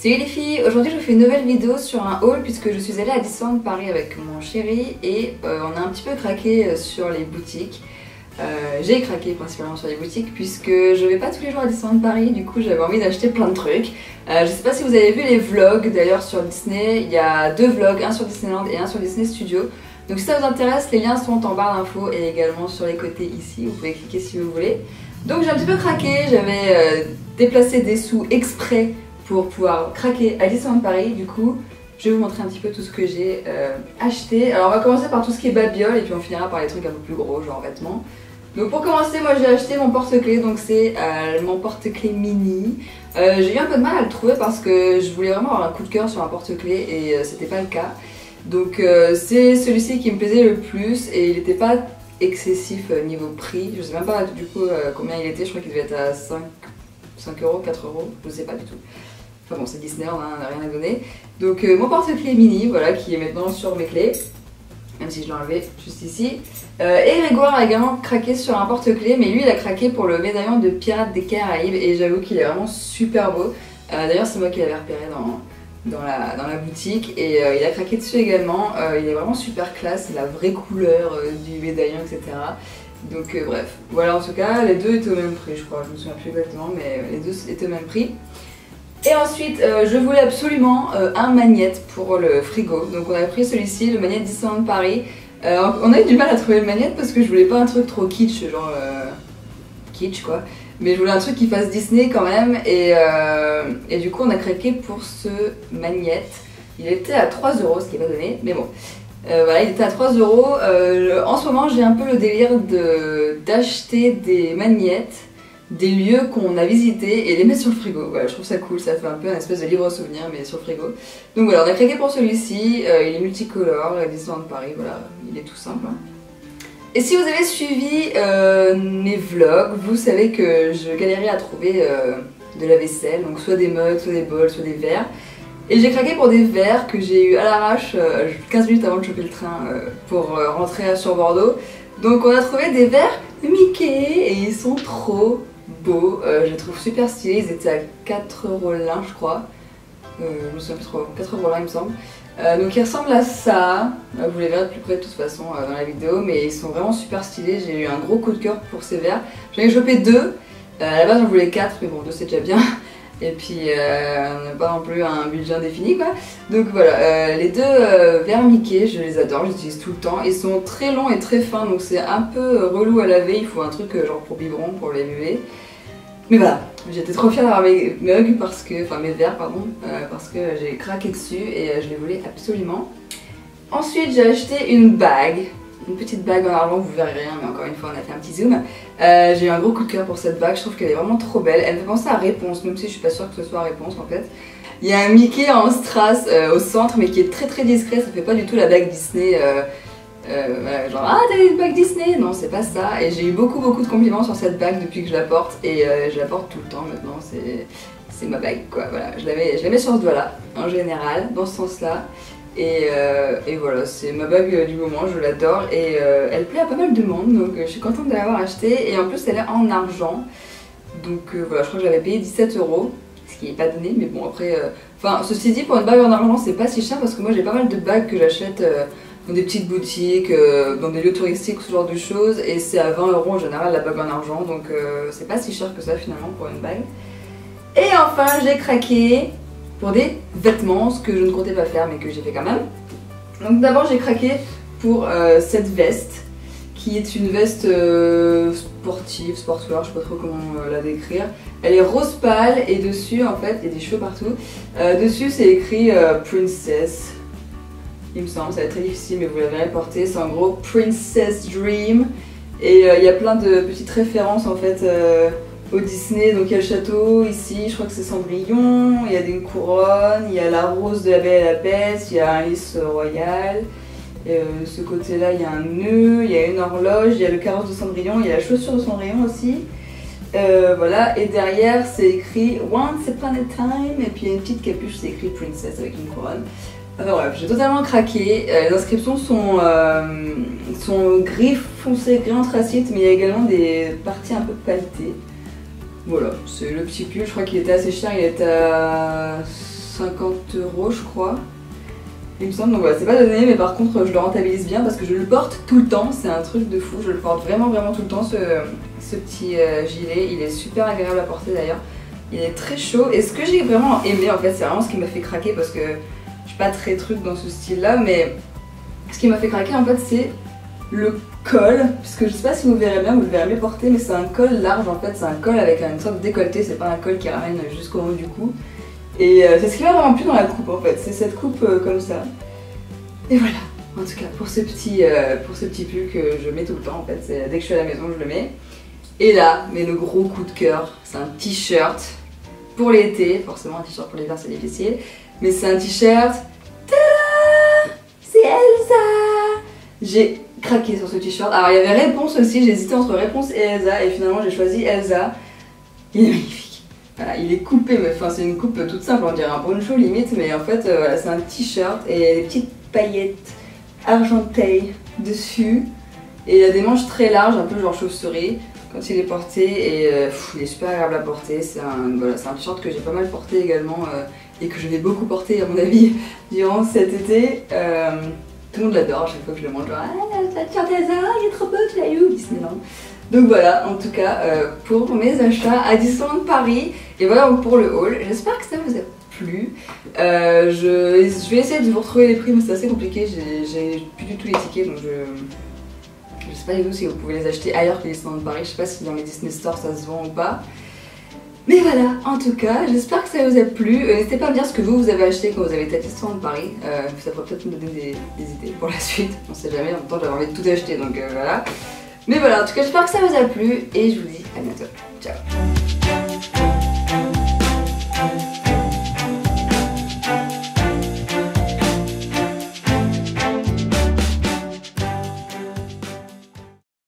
Salut les filles, aujourd'hui je vous fais une nouvelle vidéo sur un haul puisque je suis allée à Disneyland Paris avec mon chéri et on a un petit peu craqué sur les boutiques. J'ai craqué principalement sur les boutiques puisque je vais pas tous les jours à Disneyland Paris, du coup j'avais envie d'acheter plein de trucs. Je sais pas si vous avez vu les vlogs d'ailleurs sur Disney, il y a deux vlogs, un sur Disneyland et un sur Disney Studio. Donc si ça vous intéresse, les liens sont en barre d'infos et également sur les côtés ici, vous pouvez cliquer si vous voulez. Donc j'ai un petit peu craqué, j'avais déplacé des sous exprès pour pouvoir craquer à Disneyland Paris. Du coup je vais vous montrer un petit peu tout ce que j'ai acheté. Alors on va commencer par tout ce qui est babiole et puis on finira par les trucs un peu plus gros genre vêtements. Donc pour commencer, moi j'ai acheté mon porte-clés, donc c'est mon porte-clés mini. J'ai eu un peu de mal à le trouver parce que je voulais vraiment avoir un coup de cœur sur un porte-clés et c'était pas le cas. Donc c'est celui-ci qui me plaisait le plus et il n'était pas excessif niveau prix. Je sais même pas du coup combien il était, je crois qu'il devait être à 5 euros, 4 euros, je sais pas du tout. Enfin bon, c'est Disney, on n'a rien à donner. Donc mon porte-clés mini, voilà, qui est maintenant sur mes clés, même si je l'ai enlevé juste ici. Et Grégoire a également craqué sur un porte-clés, mais lui il a craqué pour le médaillon de Pirates des Caraïbes et j'avoue qu'il est vraiment super beau. D'ailleurs c'est moi qui l'avais repéré dans la boutique et il a craqué dessus également. Il est vraiment super classe, c'est la vraie couleur du médaillon, etc. Donc bref, voilà, en tout cas les deux étaient au même prix, je crois, je me souviens plus exactement, mais les deux étaient au même prix. Et ensuite, je voulais absolument un magnète pour le frigo. Donc on a pris celui-ci, le magnète Disneyland Paris. On a eu du mal à trouver le magnète parce que je voulais pas un truc trop kitsch, genre kitsch quoi. Mais je voulais un truc qui fasse Disney quand même. Et du coup on a craqué pour ce magnète. Il était à 3 euros, ce qui n'est pas donné, mais bon. Voilà, il était à 3 euros. En ce moment j'ai un peu le délire d'acheter des magnettes des lieux qu'on a visités et les mettre sur le frigo. Voilà, je trouve ça cool, ça fait un peu un espèce de livre souvenir mais sur le frigo. Donc voilà, on a craqué pour celui-ci, il est multicolore, Disneyland Paris, voilà, il est tout simple. Et si vous avez suivi mes vlogs, vous savez que je galérais à trouver de la vaisselle, donc soit des mugs, soit des bols, soit des verres. Et j'ai craqué pour des verres que j'ai eu à l'arrache 15 minutes avant de choper le train pour rentrer sur Bordeaux. Donc on a trouvé des verres Mickey et ils sont trop beaux, je les trouve super stylés, ils étaient à 4 € l'un je crois, je me souviens plus trop, 4 € l'un il me semble. Donc ils ressemblent à ça, vous les verrez de plus près de toute façon dans la vidéo, mais ils sont vraiment super stylés, j'ai eu un gros coup de cœur pour ces verres. J'en ai chopé 2, à la base j'en voulais 4 mais bon 2 c'est déjà bien. Et puis on n'a pas non plus un budget indéfini quoi. Donc voilà, les deux verres Mickey, je les adore, je les utilise tout le temps. Ils sont très longs et très fins donc c'est un peu relou à laver, il faut un truc genre pour biberon, pour les bébés. Mais voilà, j'étais trop fière d'avoir mes mugs parce que, enfin mes verres pardon, parce que j'ai craqué dessus et je les voulais absolument. Ensuite j'ai acheté une bague. Une petite bague en argent, vous verrez rien, mais encore une fois on a fait un petit zoom. J'ai eu un gros coup de cœur pour cette bague, je trouve qu'elle est vraiment trop belle. Elle me fait penser à Réponse, même si je suis pas sûre que ce soit Réponse en fait. Il y a un Mickey en strass au centre, mais qui est très très discret, ça fait pas du tout la bague Disney. Genre ah t'as une bague Disney, non c'est pas ça. Et j'ai eu beaucoup de compliments sur cette bague depuis que je la porte et je la porte tout le temps maintenant, c'est ma bague quoi. Voilà, je la mets sur ce doigt là en général, dans ce sens là. Et voilà, c'est ma bague du moment, je l'adore et elle plaît à pas mal de monde donc je suis contente de l'avoir achetée et en plus elle est en argent donc voilà, je crois que je l'avais payé 17 €, ce qui n'est pas donné mais bon après, enfin ceci dit pour une bague en argent c'est pas si cher parce que moi j'ai pas mal de bagues que j'achète dans des petites boutiques, dans des lieux touristiques, ce genre de choses et c'est à 20 € en général la bague en argent donc c'est pas si cher que ça finalement pour une bague. Et enfin j'ai craqué pour des vêtements, ce que je ne comptais pas faire mais que j'ai fait quand même. Donc d'abord j'ai craqué pour cette veste qui est une veste sportive, sportswear, je sais pas trop comment la décrire. Elle est rose pâle et dessus en fait, il y a des cheveux partout. Dessus c'est écrit Princess, il me semble, ça va être très difficile mais vous la verrez porter, c'est en gros Princess Dream. Et il y a plein de petites références en fait au Disney, donc il y a le château ici, je crois que c'est Cendrillon, il y a une couronne, il y a la rose de la Belle et la Bête, il y a un lys royal, ce côté là il y a un nœud, il y a une horloge, il y a le carrosse de Cendrillon, il y a la chaussure de Cendrillon aussi. Voilà, et derrière c'est écrit Once Upon a Time, et puis il y a une petite capuche, c'est écrit Princess avec une couronne. Enfin bref, j'ai totalement craqué. Les inscriptions sont gris foncé, gris anthracite, mais il y a également des parties un peu pailletées. Voilà, c'est le petit pull, je crois qu'il était assez cher, il était à 50 € je crois. Il me semble, donc voilà, c'est pas donné, mais par contre je le rentabilise bien parce que je le porte tout le temps, c'est un truc de fou, je le porte vraiment tout le temps ce petit gilet, il est super agréable à porter d'ailleurs, il est très chaud et ce que j'ai vraiment aimé en fait, c'est vraiment ce qui m'a fait craquer parce que je suis pas très truc dans ce style là, mais ce qui m'a fait craquer en fait c'est le col, puisque je sais pas si vous verrez bien, vous le verrez mieux porter, mais c'est un col large en fait, c'est un col avec une sorte de décolleté, c'est pas un col qui ramène jusqu'au haut du cou. Et c'est ce qui m'a vraiment plu dans la coupe en fait, c'est cette coupe comme ça. Et voilà, en tout cas pour ce petit pull que je mets tout le temps en fait, dès que je suis à la maison je le mets. Et là, mais le gros coup de cœur, c'est un t-shirt pour l'été, forcément un t-shirt pour l'hiver c'est difficile, mais c'est un t-shirt, tada, c'est Elsa. J'ai craqué sur ce t-shirt, alors il y avait Réponse aussi, j'ai hésité entre Réponse et Elsa, et finalement j'ai choisi Elsa, il est magnifique. Voilà, il est coupé, mais enfin c'est une coupe toute simple, on dirait un poncho limite, mais en fait voilà, c'est un t-shirt et il y a des petites paillettes argentées dessus et il a des manches très larges, un peu genre chauve-souris quand il est porté et il est super agréable à porter. C'est un t-shirt que j'ai pas mal porté également et que je vais beaucoup porter à mon avis durant cet été. Tout le monde l'adore à chaque fois que je le montre, genre ah la t-shirt Elsa, il est trop beau, tu l'as eu au Disneyland. Donc voilà, en tout cas pour mes achats à Disneyland Paris, et voilà pour le haul. J'espère que ça vous a plu. Je vais essayer de vous retrouver les prix, mais c'est assez compliqué, j'ai plus du tout les tickets, donc je sais pas du tout si vous pouvez les acheter ailleurs que Disneyland Paris. Je sais pas si dans les Disney Stores ça se vend ou pas. Mais voilà, en tout cas, j'espère que ça vous a plu. N'hésitez pas à me dire ce que vous avez acheté quand vous avez été à Disneyland Paris. Ça pourrait peut-être me donner des idées pour la suite. On sait jamais, en même temps j'avais envie de tout acheter, donc voilà. Mais voilà, en tout cas j'espère que ça vous a plu et je vous dis à bientôt. Ciao.